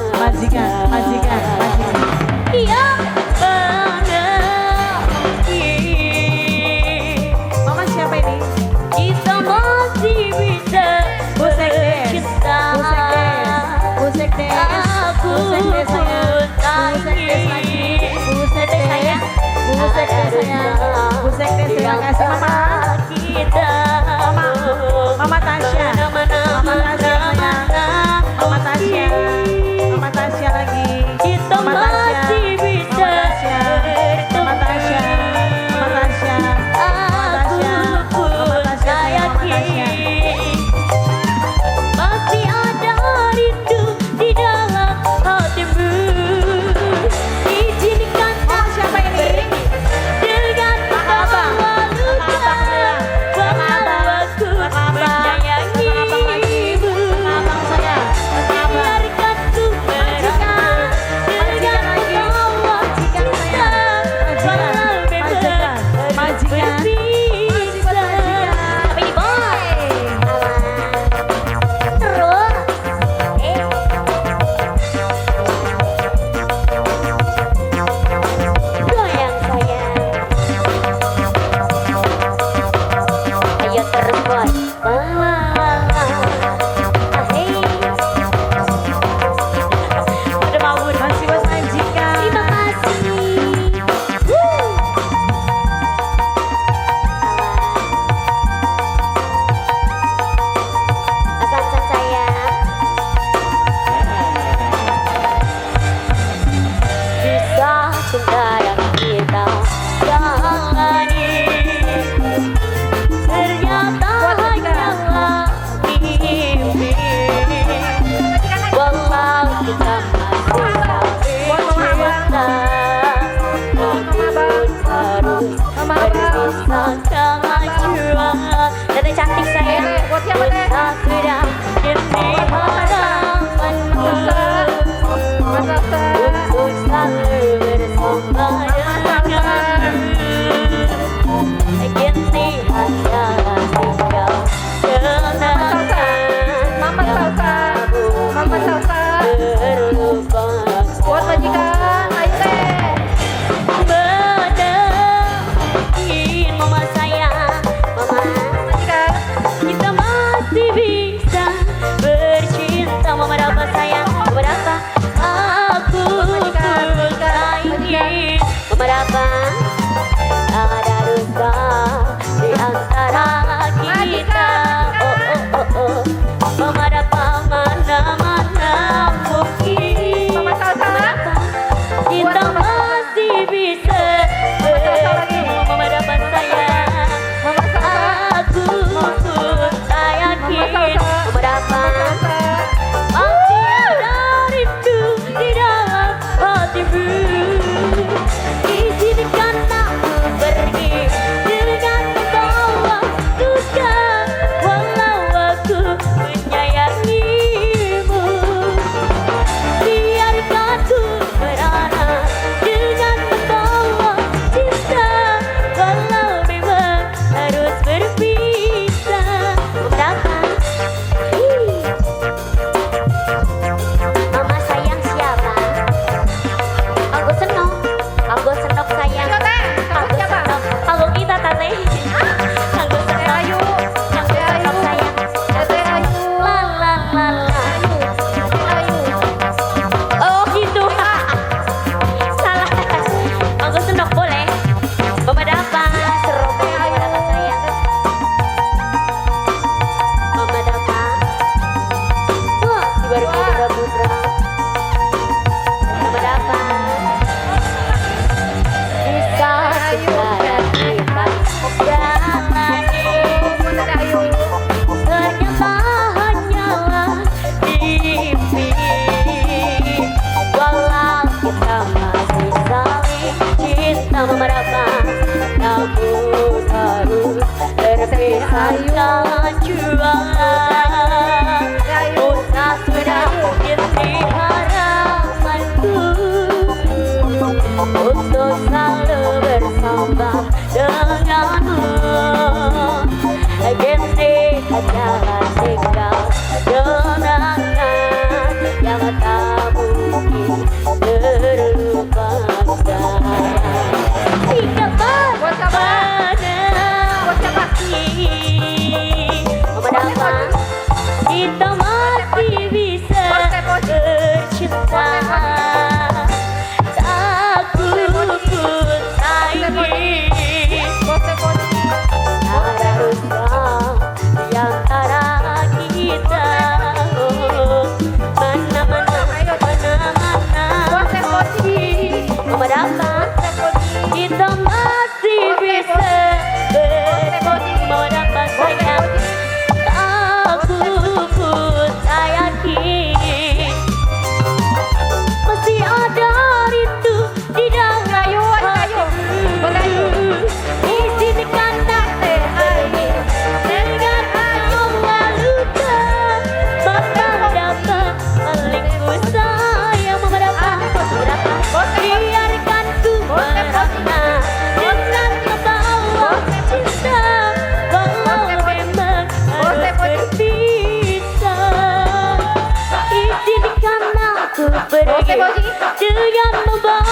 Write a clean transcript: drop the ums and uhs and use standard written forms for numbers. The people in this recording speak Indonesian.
majikan. Iya Mama siapa ini? kita masih bisa bercinta. Busek des Aku sayang. Busek des sayang. Busek des terima kasih mama. Kita Mama Tasya. Mama Tasya sayang. Mama Tasya lagi. kita Mama Tasya. masih bisa Mama Tasya. Aku yakin masih ada rindu di dalam hatimu. Izinkan Siapa ini? dengan ketawa luka bahwa aku menyayangimu. Biarkan ku merana dengan ketawa cinta walau memang Majikan. berpisah. Apa ini boy? Terus goyang sayang. Ayo terus boy. Udah mau Masih buat majikan. terima kasih. Pesan sayang. Kisah cinta yang kita jalani ternyata hanyalah mimpi. Walau kita masih cinta, namun harus berpisah dengan jua. Dede cantik sayang, kita sudah demi harapanmu untuk selalu bersama denganmu. Kini hanyalah tinggal kenangan yang kamu terlupakan. Benerin mama sayang, mama kita masih bisa bercinta. Mama dapat sayang, mama dapat aku sayangi. Mama dapat ada dusta di antara kita. Oh. Mama dapat mana-mana mungkin. Mama dapat kita masih bisa bercinta. Mama dapat sayang, aku yakin. Mama dapat masih ada rindu di dalam hatimu. Izinkan aku pergi dengan membawa duka walau aku menyayangimu. Biarkan ku merana dengan membawa cinta walau memang harus berpisah. Mama sayang siapa? Aku senok sayang. Aku senok. Aku kita tante. Aku senok sayang. La. Oh gitu. Salah. Aku senok boleh. Mama dapat serobot. Mama dapat sayang. Mama dapat. Wah, baru putra. Mama dapat. Bisa kita jalani. Ternyata hanyalah mimpi. Walau kita masih saling cinta. Mama dapat. Namun harus berpisah dengan jua. Kita sudah diberi harapanku untuk selalu bersama denganmu. Kini hanyalah tinggal kenangan yang tak mungkin terlupakan. Hingga mana memenangkan kita masih bisa bercinta. Tak pupus lagi ada rusak di antara kita. Mana-mana memenangkan kita masih bisa memenangkan sayang. Tak pupus saya yakin masih ada rindu di dalam hati. Izinkan tak terhari dengan kau luka, maka dapat melingku sayang memerapkan. Biarkan ku merana dengan membawa cinta, walau memang harus berpisah. Izinkan aku pergi dengan membawa